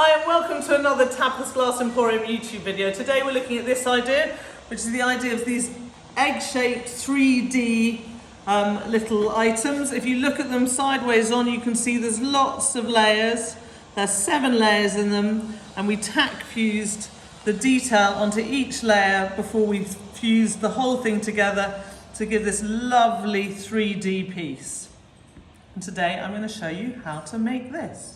Hi and welcome to another Tapas Glass Emporium YouTube video. Today we're looking at this idea, which is the idea of these egg-shaped 3D little items. If you look at them sideways on, you can see there's lots of layers. There's 7 layers in them, and we tack fused the detail onto each layer before we fused the whole thing together to give this lovely 3D piece. And today I'm going to show you how to make this.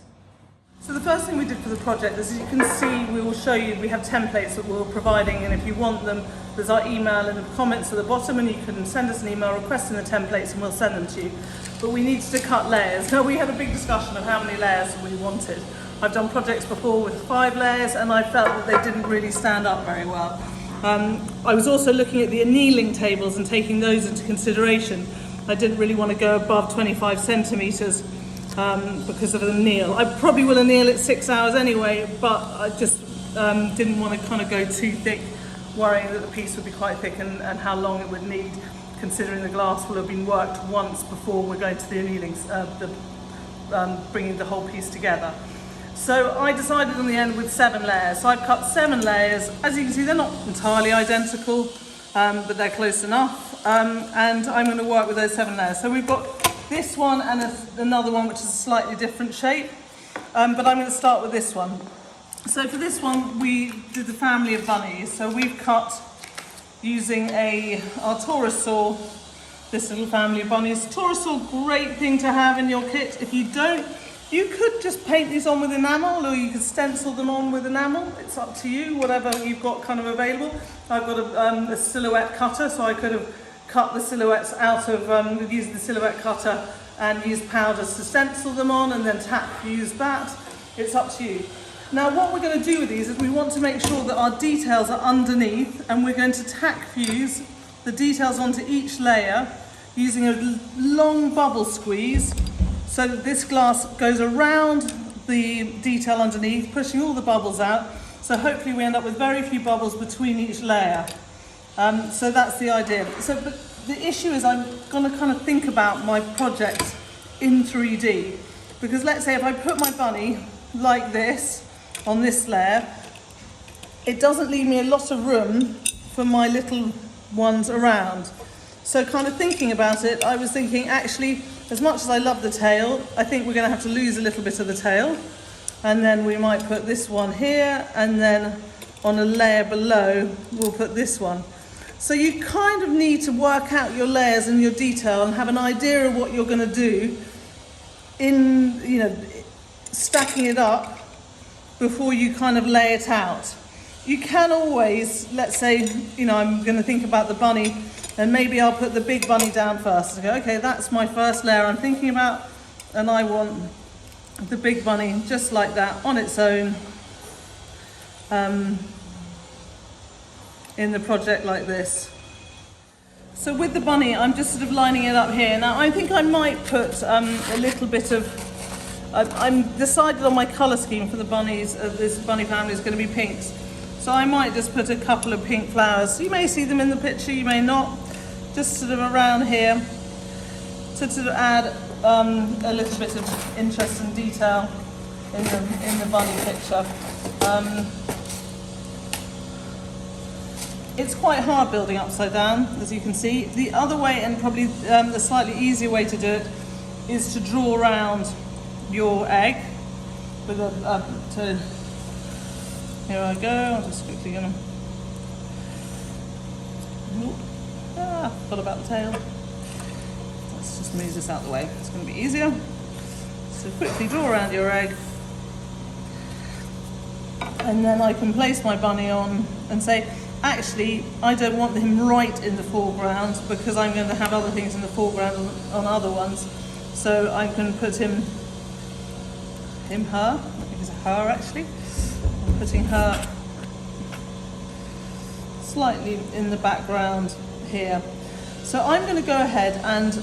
So the first thing we did for the project, as you can see, we will show you, we have templates that we're providing, and if you want them, there's our email in the comments at the bottom, and you can send us an email requesting the templates and we'll send them to you. But we needed to cut layers. Now we had a big discussion of how many layers we wanted. I've done projects before with 5 layers and I felt that they didn't really stand up very well. I was also looking at the annealing tables and taking those into consideration. I didn't really want to go above 25 centimetres. Because of the anneal. I probably will anneal it 6 hours anyway, but I just didn't want to kind of go too thick, worrying that the piece would be quite thick and how long it would need, considering the glass will have been worked once before we're going to the annealing, bringing the whole piece together. So I decided in the end with 7 layers. So I've cut 7 layers. As you can see, they're not entirely identical, but they're close enough. And I'm going to work with those 7 layers. So we've got this one and another one which is a slightly different shape, but I'm going to start with this one. So for this one we did the family of bunnies, so we've cut using our Taurus saw, this little family of bunnies. Taurus saw, great thing to have in your kit. If you don't, you could just paint these on with enamel, or you could stencil them on with enamel. It's up to you, whatever you've got kind of available. I've got a silhouette cutter, so I could have cut the silhouettes out of, use the silhouette cutter and use powders to stencil them on and then tack fuse that. It's up to you. Now what we're going to do with these is we want to make sure that our details are underneath, and we're going to tack fuse the details onto each layer using a long bubble squeeze so that this glass goes around the detail underneath, pushing all the bubbles out. So hopefully we end up with very few bubbles between each layer. So that's the idea. But the issue is I'm going to kind of think about my project in 3D, because let's say if I put my bunny like this on this layer, it doesn't leave me a lot of room for my little ones around. So kind of thinking about it, I was thinking actually, as much as I love the tail, I think we're going to have to lose a little bit of the tail, and then we might put this one here, and then on a layer below we'll put this one. So you kind of need to work out your layers and your detail and have an idea of what you're going to do in, stacking it up before you kind of lay it out. You can always, let's say, I'm going to think about the bunny and maybe I'll put the big bunny down first. Okay, that's my first layer I'm thinking about, and I want the big bunny just like that on its own. In the project like this. So with the bunny, I'm just sort of lining it up here. Now I think I might put a little bit of, I'm decided on my colour scheme for the bunnies, this bunny family is going to be pinks. So I might just put a couple of pink flowers. You may see them in the picture, you may not. Just sort of around here to sort of add a little bit of interest and detail in the bunny picture. It's quite hard building upside down, as you can see. The other way, and probably the slightly easier way to do it, is to draw around your egg with here I go. I'm just quickly gonna. Forgot about the tail. Let's just move this out of the way. It's going to be easier. So quickly draw around your egg, and then I can place my bunny on and say, actually, I don't want him right in the foreground because I'm going to have other things in the foreground on other ones. So I can put her, I think it's a her actually. I'm putting her slightly in the background here. So I'm going to go ahead and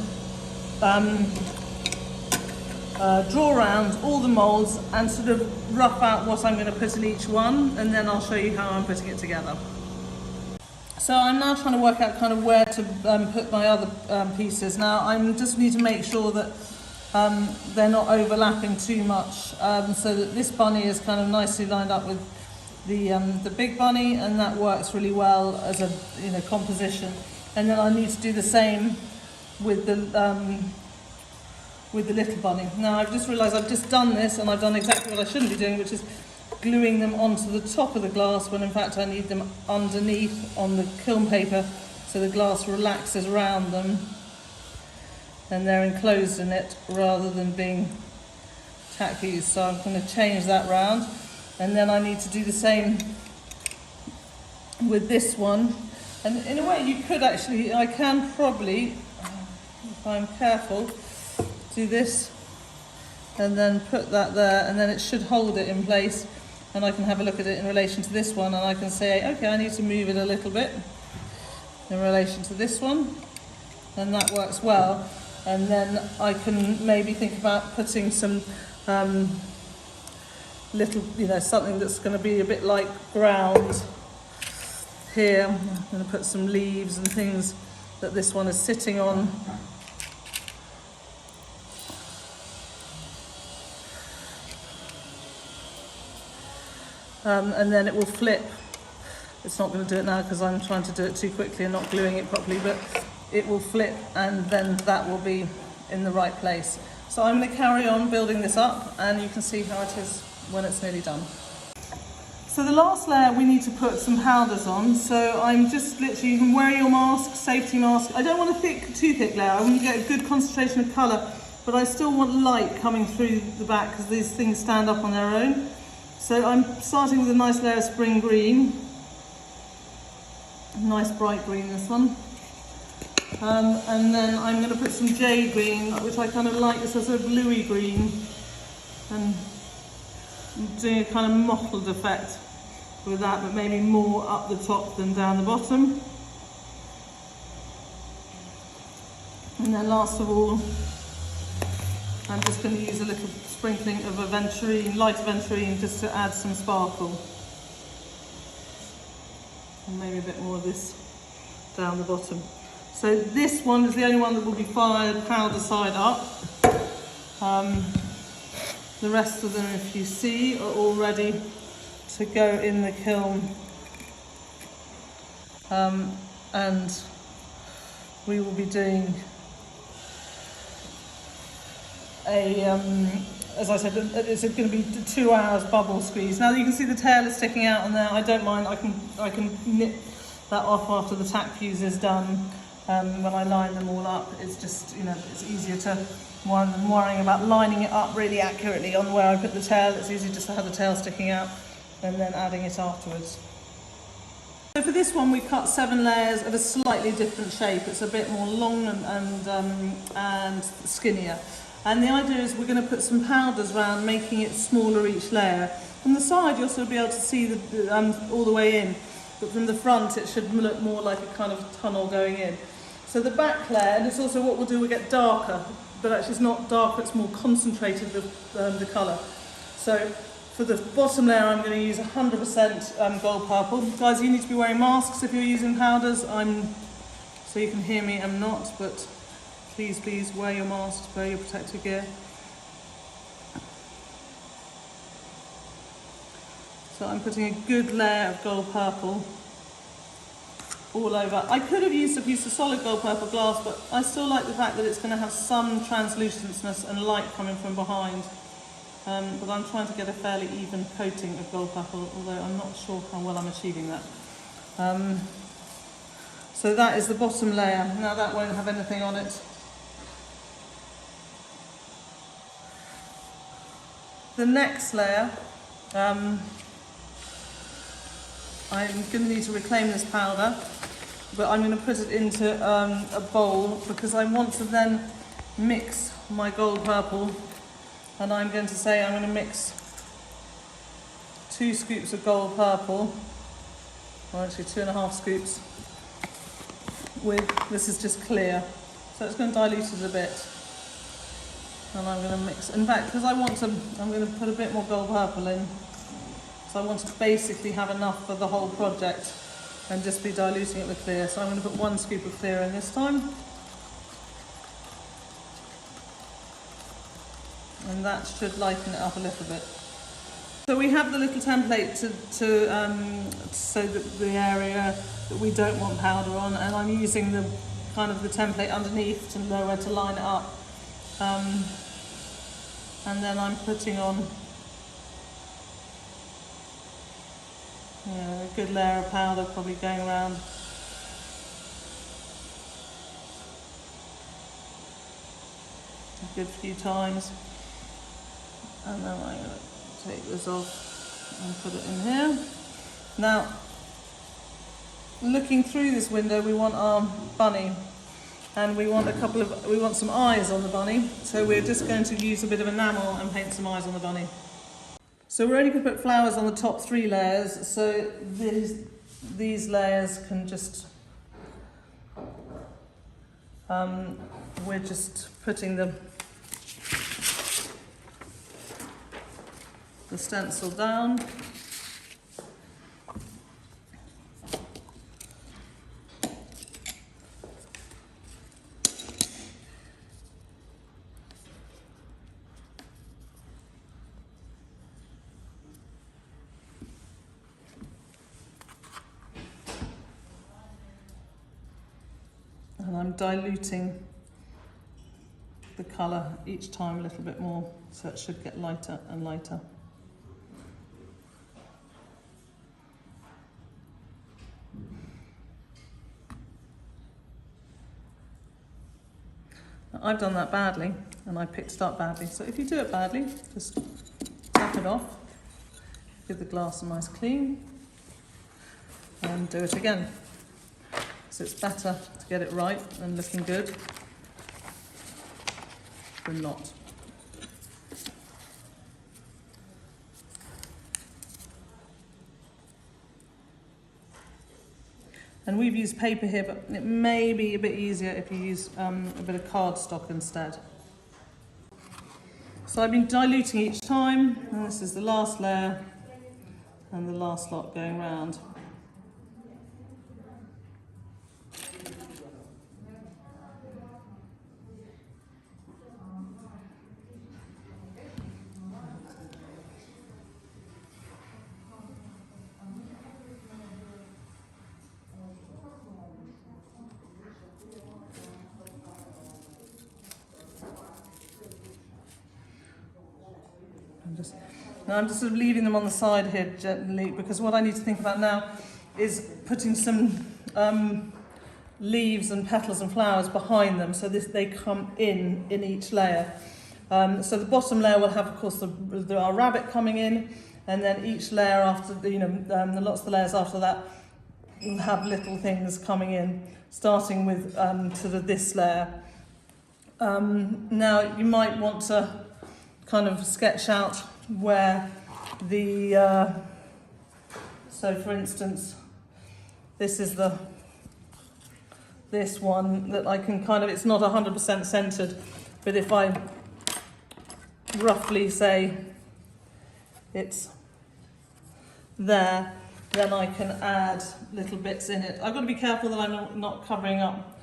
draw around all the moulds and sort of rough out what I'm going to put in each one, and then I'll show you how I'm putting it together. So I'm now trying to work out kind of where to put my other pieces. Now I just need to make sure that they're not overlapping too much, so that this bunny is kind of nicely lined up with the big bunny, and that works really well as a composition. And then I need to do the same with the little bunny. Now I've just realised I've just done this, and I've done exactly what I shouldn't be doing, which is gluing them onto the top of the glass, when in fact I need them underneath on the kiln paper, so the glass relaxes around them and they're enclosed in it rather than being tack fused. So I'm going to change that round, and then I need to do the same with this one. And in a way you could actually, I can probably, if I'm careful, do this and then put that there, and then it should hold it in place, and I can have a look at it in relation to this one, and I can say, okay, I need to move it a little bit in relation to this one, and that works well. And then I can maybe think about putting some little, something that's going to be a bit like ground here. I'm going to put some leaves and things that this one is sitting on. And then it will flip. It's not going to do it now because I'm trying to do it too quickly and not gluing it properly, but it will flip, and then that will be in the right place. So I'm going to carry on building this up, and you can see how it is when it's nearly done. So the last layer we need to put some powders on. So I'm just literally, you can wear your mask, safety mask. I don't want a too thick layer. I want to get a good concentration of colour, but I still want light coming through the back because these things stand up on their own. So I'm starting with a nice layer of spring green. Nice bright green, this one. And then I'm going to put some jade green, which I kind of like. It's a sort of bluey green, and I'm doing a kind of mottled effect with that, but maybe more up the top than down the bottom. And then last of all, I'm just going to use a little sprinkling of aventurine, light aventurine, just to add some sparkle. And maybe a bit more of this down the bottom. So this one is the only one that will be fired powder side up. The rest of them, if you see, are all ready to go in the kiln. And we will be doing as I said, it's going to be 2 hours bubble squeeze. Now you can see the tail is sticking out on there. I don't mind. I can nip that off after the tack fuse is done. When I line them all up, it's just, it's easier to, rather than worrying about lining it up really accurately on where I put the tail, it's easier just to have the tail sticking out and then adding it afterwards. So for this one we cut 7 layers of a slightly different shape. It's a bit more long and skinnier. And the idea is we're going to put some powders around, making it smaller each layer. From the side you'll still be able to see all the way in, but from the front it should look more like a kind of tunnel going in. So the back layer, and it's also what we'll do, we'll get darker, but actually it's not darker, it's more concentrated, the colour. So for the bottom layer I'm going to use 100% gold purple. Guys, you need to be wearing masks if you're using powders. So you can hear me, I'm not, but please wear your masks, wear your protective gear. So I'm putting a good layer of gold purple all over. I could have used a piece of solid gold purple glass, but I still like the fact that it's going to have some translucentness and light coming from behind. But I'm trying to get a fairly even coating of gold purple, although I'm not sure how well I'm achieving that. So that is the bottom layer. Now that won't have anything on it. The next layer, I'm going to need to reclaim this powder, but I'm going to put it into a bowl because I want to then mix my gold purple, and I'm going to say I'm going to mix 2 scoops of gold purple, or actually 2.5 scoops, with, this is just clear, so it's going to dilute it a bit. And I'm going to mix, in fact, because I'm going to put a bit more gold purple in. So I want to basically have enough for the whole project and just be diluting it with clear. So I'm going to put 1 scoop of clear in this time. and that should lighten it up a little bit. So we have the little template so that the area that we don't want powder on, and I'm using the kind of the template underneath to know where to line it up. And then I'm putting on a good layer of powder, probably going around. A good few times. And then I'm going to take this off and put it in here. Now, looking through this window, we want our bunny, and we want some eyes on the bunny. So we're just going to use a bit of enamel and paint some eyes on the bunny. So we're only going to put flowers on the top 3 layers. So these layers can just, we're just putting the stencil down. And I'm diluting the colour each time a little bit more, so it should get lighter and lighter. Now, I've done that badly, and I picked it up badly, so if you do it badly, just tap it off, give the glass a nice clean, and do it again. So it's better to get it right and looking good than not. And we've used paper here, but it may be a bit easier if you use a bit of cardstock instead. So I've been diluting each time, and this is the last layer and the last lot going round. I'm just sort of leaving them on the side here gently, because what I need to think about now is putting some leaves and petals and flowers behind them, so they come in each layer. So the bottom layer will have, of course, our rabbit coming in, and then each layer after, lots of the layers after that will have little things coming in, starting with sort of this layer. Now you might want to kind of sketch out where the so for instance, this is this one that I can kind of, it's not 100% centered, but if I roughly say it's there, then I can add little bits in it. I've got to be careful that I'm not covering up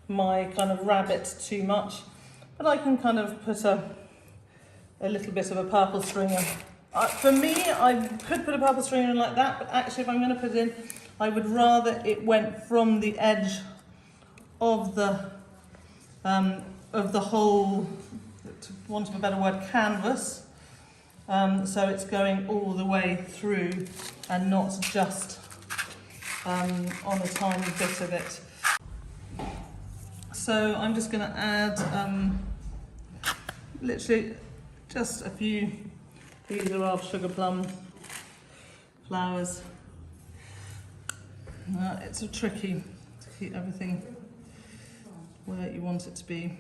my kind of rabbit too much, but I can kind of put a little bit of a purple stringer. For me, I could put a purple stringer in like that, but actually if I'm going to put it in, I would rather it went from the edge of the whole, to want of a better word, canvas. So it's going all the way through and not just on a tiny bit of it. So I'm just going to add literally just a few. These are our sugar plum flowers. It's a tricky to keep everything where you want it to be.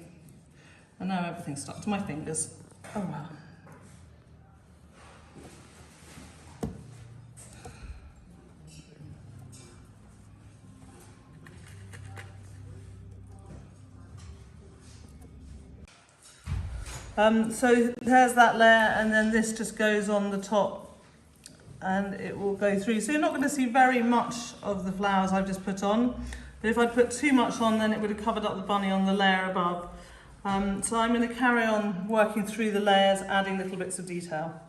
And now everything's stuck to my fingers. Oh well. So there's that layer, and then this just goes on the top and it will go through. So you're not going to see very much of the flowers I've just put on, but if I'd put too much on, then it would have covered up the bunny on the layer above. So I'm going to carry on working through the layers, adding little bits of detail.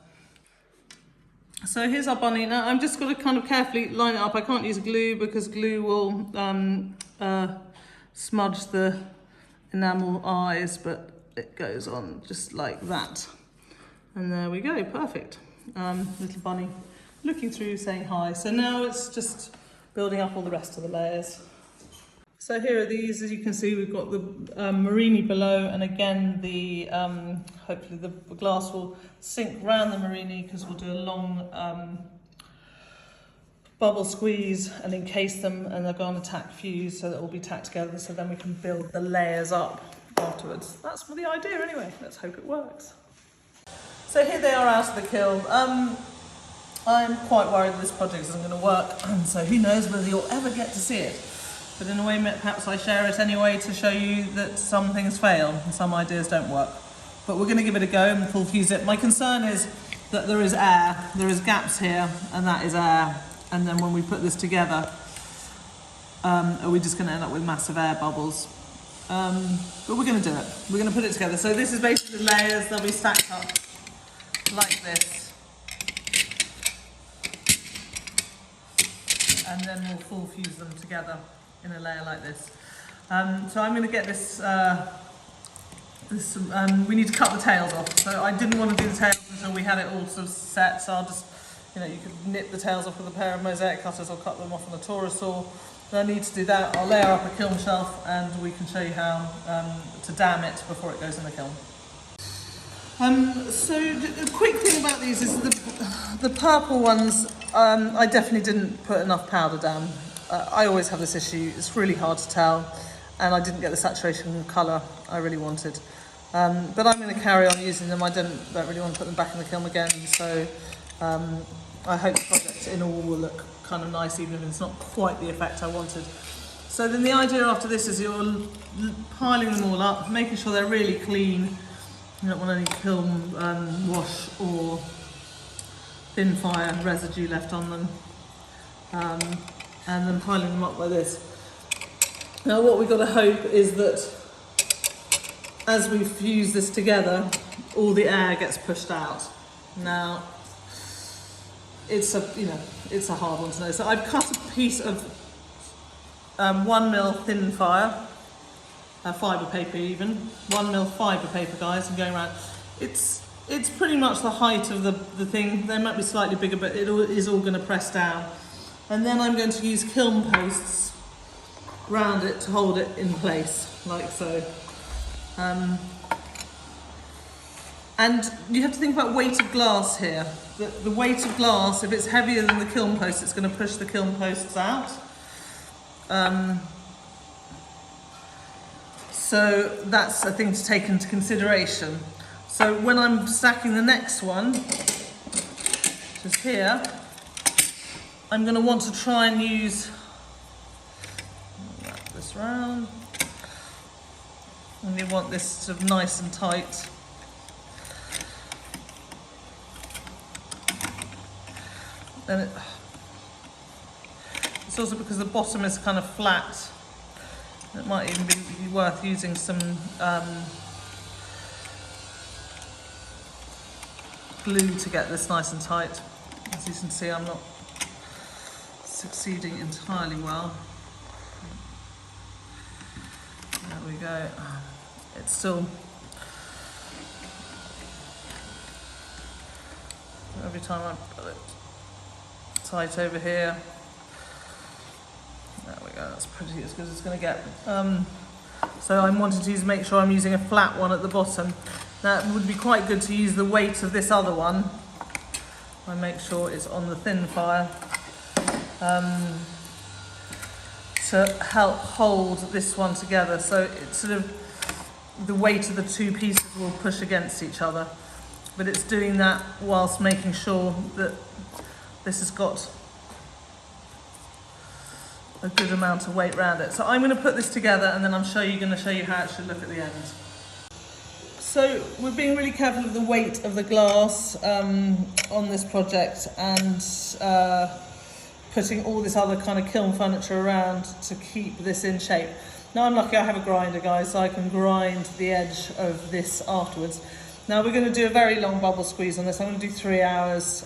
So here's our bunny. Now I'm just got to kind of carefully line it up. I can't use glue because glue will smudge the enamel eyes, but it goes on just like that. And there we go, perfect. Little bunny looking through, saying hi. So now it's just building up all the rest of the layers. So here are these, as you can see, we've got the murrine below, and again the hopefully the glass will sink round the murrine because we'll do a long bubble squeeze and encase them, and they'll go on a tack fuse so that will be tacked together, so then we can build the layers up afterwards. That's the idea anyway, let's hope it works. So here they are out of the kiln. I'm quite worried that this project isn't going to work, so who knows whether you'll ever get to see it. But in a way, perhaps I share it anyway to show you that some things fail and some ideas don't work. But we're going to give it a go and full fuse it. My concern is that there is air, there is gaps here, and that is air. And then when we put this together, are we just going to end up with massive air bubbles? But we're going to do it. We're going to put it together. So this is basically the layers. They'll be stacked up like this. And then we'll full fuse them together in a layer like this. So I'm going to get this, we need to cut the tails off. So I didn't want to do the tails until we had it all sort of set, so I'll just, you know, you could nip the tails off with a pair of mosaic cutters or cut them off on a Taurus saw. No need to do that. I'll layer up a kiln shelf and we can show you how to dam it before it goes in the kiln. So the quick thing about these is the purple ones, I definitely didn't put enough powder down. I always have this issue, it's really hard to tell, and I didn't get the saturation colour I really wanted. But I'm going to carry on using them. I don't really want to put them back in the kiln again, so I hope the project in all will look kind of nice, even if it's not quite the effect I wanted. So then the idea after this is you're piling them all up, making sure they're really clean. You don't want any kiln wash or thin fire residue left on them. And then piling them up like this. Now what we've got to hope is that as we fuse this together, all the air gets pushed out. Now, it's a hard one to know. So I've cut a piece of 1 mil thin fire, fibre paper even, 1 mil fibre paper, guys, I'm going around. It's pretty much the height of the thing. They might be slightly bigger, but it is all going to press down. And then I'm going to use kiln posts round it to hold it in place, like so. And you have to think about weight of glass here. The weight of glass, if it's heavier than the kiln post, it's going to push the kiln posts out. So that's a thing to take into consideration. So when I'm stacking the next one, just here, I'm going to want to try and use, wrap this round, and you want this sort of nice and tight. And it's also because the bottom is kind of flat, it might even be worth using some glue to get this nice and tight. As you can see, I'm not succeeding entirely well. There we go. It's still, every time I put it tight over here, there we go, that's pretty as good as it's going to get. So I'm wanting to make sure I'm using a flat one at the bottom. Now it would be quite good to use the weight of this other one. I make sure it's on the thin fire to help hold this one together. So it's sort of, the weight of the two pieces will push against each other, but it's doing that whilst making sure that this has got a good amount of weight around it. So I'm going to put this together and then I'm going to show you how it should look at the end. So we're being really careful of the weight of the glass on this project, and putting all this other kind of kiln furniture around to keep this in shape. Now I'm lucky I have a grinder, guys, so I can grind the edge of this afterwards. Now we're going to do a very long bubble squeeze on this. I'm going to do 3 hours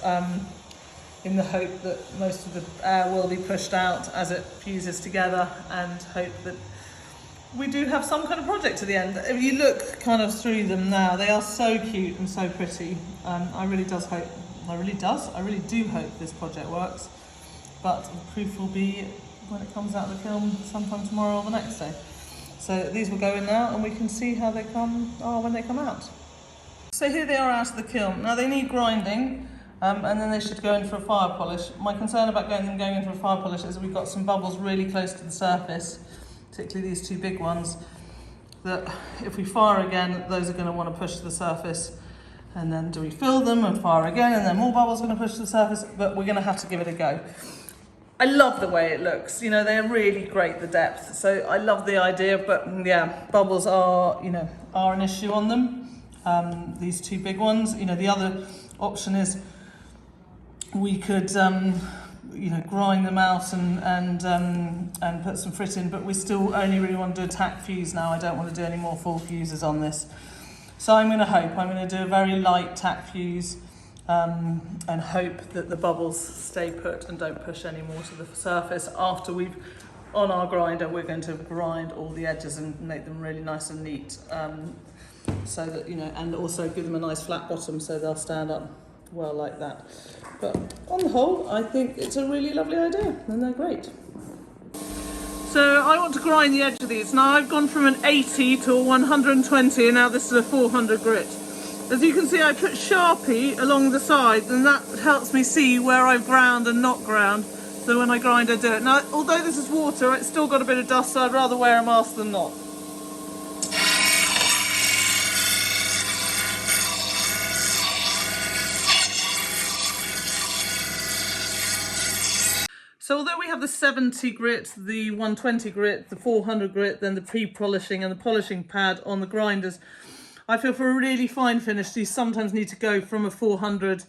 in the hope that most of the air will be pushed out as it fuses together, and hope that we do have some kind of project at the end. If you look kind of through them now, they are so cute and so pretty. I really do hope this project works, but the proof will be when it comes out of the kiln sometime tomorrow or the next day. So these will go in now and we can see how they when they come out. So here they are out of the kiln. Now they need grinding, and then they should go in for a fire polish. My concern about going in for a fire polish is we've got some bubbles really close to the surface, particularly these 2 big ones, that if we fire again, those are going to want to push to the surface. And then do we fill them and fire again, and then more bubbles are going to push to the surface, but we're going to have to give it a go. I love the way it looks, they're really great, the depth. So I love the idea, but yeah, bubbles are an issue on them. These 2 big ones, the other option is we could, grind them out and put some frit in, but we still only really want to do a tack fuse now. I don't want to do any more full fuses on this. So I'm going to do a very light tack fuse, and hope that the bubbles stay put and don't push any more to the surface. After on our grinder, we're going to grind all the edges and make them really nice and neat, so that, and also give them a nice flat bottom so they'll stand up well like that. But on the whole, I think it's a really lovely idea and they're great. So I want to grind the edge of these. Now I've gone from an 80 to a 120, and now this is a 400 grit. As you can see, I put Sharpie along the sides, and that helps me see where I've ground and not ground, so when I grind I do it. Now, although this is water, it's still got a bit of dust, so I'd rather wear a mask than not. So although we have the 70 grit, the 120 grit, the 400 grit, then the pre-polishing and the polishing pad on the grinders, I feel for a really fine finish, you sometimes need to go from a 400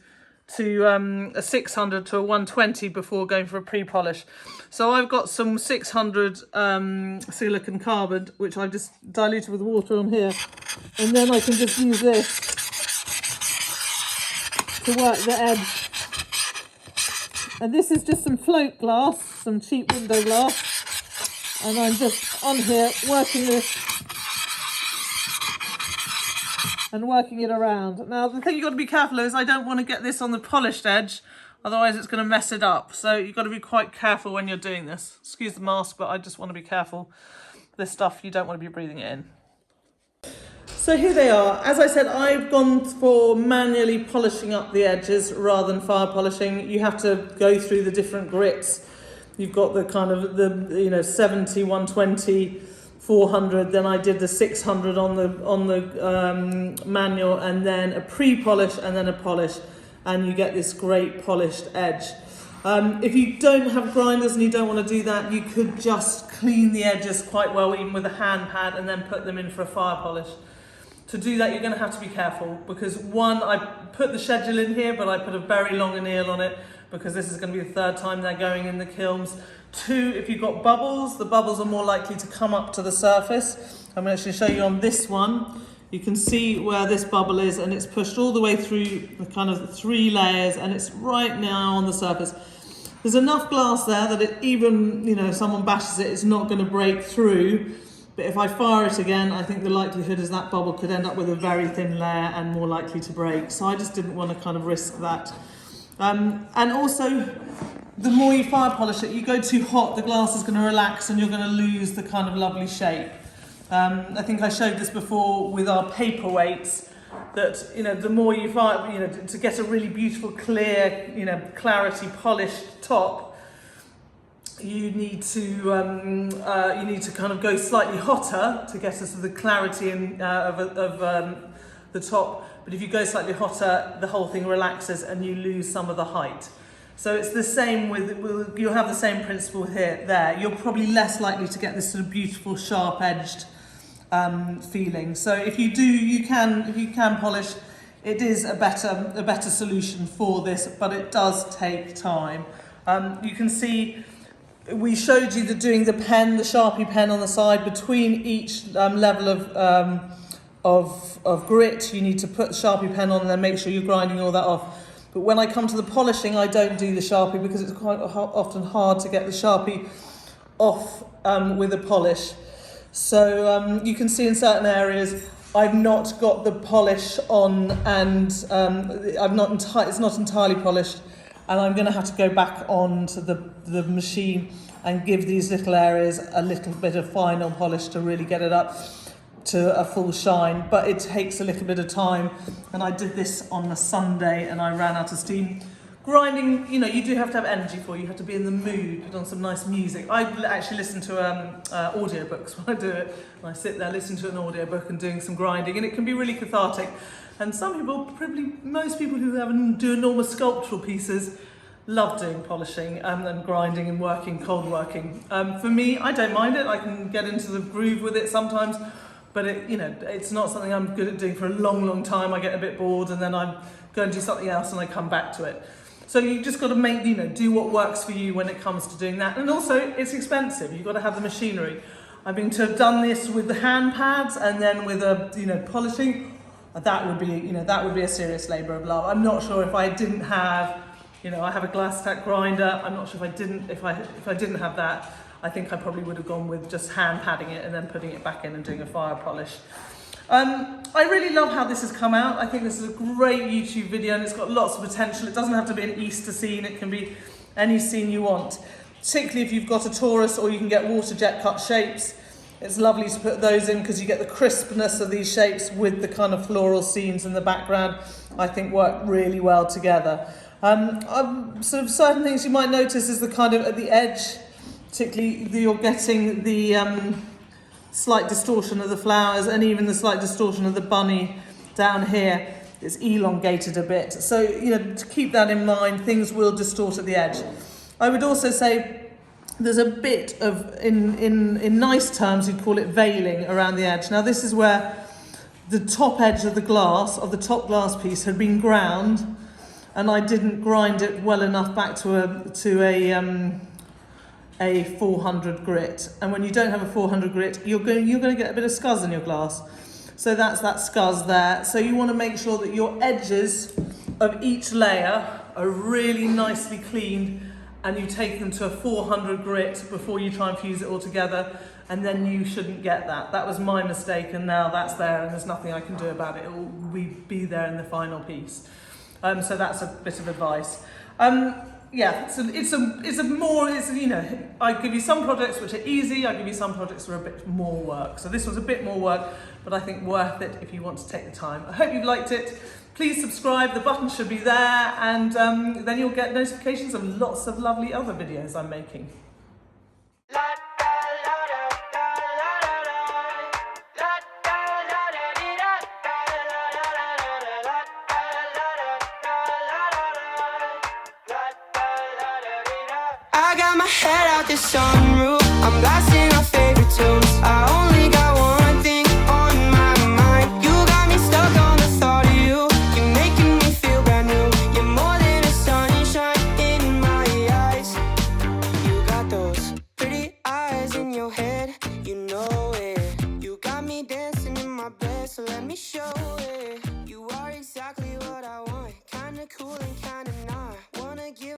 to a 600 to a 120 before going for a pre-polish. So I've got some 600 silicon carbon, which I've just diluted with water on here, and then I can just use this to work the edge. And this is just some float glass, some cheap window glass, and I'm just on here working this and working it around. Now the thing you've got to be careful of is I don't want to get this on the polished edge, otherwise it's going to mess it up. So you've got to be quite careful when you're doing this. Excuse the mask, but I just want to be careful. This stuff, you don't want to be breathing it in. So here they are. As I said, I've gone for manually polishing up the edges rather than fire polishing. You have to go through the different grits. You've got the kind of the 70, 120, 400. Then I did the 600 on the manual, and then a pre-polish and then a polish, and you get this great polished edge. If you don't have grinders and you don't want to do that, you could just clean the edges quite well, even with a hand pad, and then put them in for a fire polish. To do that, you're going to have to be careful, because one, I put the schedule in here, but I put a very long anneal on it because this is going to be the 3rd time they're going in the kilns. 2, if you've got bubbles, the bubbles are more likely to come up to the surface. I'm going to actually show you on this one. You can see where this bubble is, and it's pushed all the way through the kind of 3 layers, and it's right now on the surface. There's enough glass there that it, even, if someone bashes it, it's not going to break through. But if I fire it again, I think the likelihood is that bubble could end up with a very thin layer and more likely to break. So I just didn't want to kind of risk that. And also, the more you fire polish it, you go too hot, the glass is going to relax and you're going to lose the kind of lovely shape. I think I showed this before with our paperweights, that the more you fire, to get a really beautiful, clear, clarity polished top, you need to kind of go slightly hotter to get us the clarity of the top. But if you go slightly hotter, the whole thing relaxes and you lose some of the height. So it's the same you'll have the same principle there. You're probably less likely to get this sort of beautiful, sharp-edged feeling. So if you can polish, it is a better solution for this, but it does take time. You can see we showed you doing the pen, the Sharpie pen on the side between each level of grit. You need to put the Sharpie pen on and then make sure you're grinding all that off. But when I come to the polishing, I don't do the Sharpie because it's quite often hard to get the Sharpie off with a polish. So you can see in certain areas I've not got the polish on, and it's not entirely polished, and I'm going to have to go back on to the machine and give these little areas a little bit of final polish to really get it up to a full shine. But it takes a little bit of time, and I did this on a Sunday and I ran out of steam. Grinding, you know, you do have to have energy for it. You have to be in the mood, put on some nice music. I actually listen to audiobooks when I do it. And I sit there listening to an audiobook and doing some grinding, and it can be really cathartic. And some people, probably most people who do enormous sculptural pieces, love doing polishing and grinding and cold working. For me, I don't mind it. I can get into the groove with it sometimes, but it's not something I'm good at doing for a long, long time. I get a bit bored and then I go and do something else and I come back to it. So you just got to do what works for you when it comes to doing that. And also, it's expensive. You've got to have the machinery. I've been to have done this with the hand pads and then with polishing. That would be a serious labour of love. I'm not sure if I didn't have, I have a glass tack grinder. I'm not sure if I didn't have that, I think I probably would have gone with just hand padding it and then putting it back in and doing a fire polish. I really love how this has come out. I think this is a great YouTube video and it's got lots of potential. It doesn't have to be an Easter scene, it can be any scene you want. Particularly if you've got a torus, or you can get water jet cut shapes. It's lovely to put those in because you get the crispness of these shapes with the kind of floral scenes in the background. I think work really well together. Sort of certain things you might notice is the kind of at the edge, particularly you're getting the slight distortion of the flowers and even the slight distortion of the bunny down here. It's elongated a bit. So, to keep that in mind, things will distort at the edge. I would also say there's a bit of, in nice terms, you'd call it veiling around the edge. Now, this is where the top edge of the top glass piece had been ground, and I didn't grind it well enough back to a 400 grit. And when you don't have a 400 grit, you're going to get a bit of scuzz in your glass. So that's that scuzz there. So you want to make sure that your edges of each layer are really nicely cleaned, and you take them to a 400 grit before you try and fuse it all together, and then you shouldn't get that. That was my mistake, and now that's there and there's nothing I can do about it. It will be there in the final piece. So that's a bit of advice. I give you some projects which are easy, I give you some projects that are a bit more work. So this was a bit more work, but I think worth it if you want to take the time. I hope you've liked it. Please subscribe, the button should be there, and then you'll get notifications of lots of lovely other videos I'm making. I got my head out the sunroof, I'm blasting our favorite tunes. I only got one thing on my mind. You got me stuck on the thought of you. You're making me feel brand new. You're more than a sunshine in my eyes. You got those pretty eyes in your head, you know it. You got me dancing in my bed, so let me show it. You are exactly what I want, kinda cool and kinda not.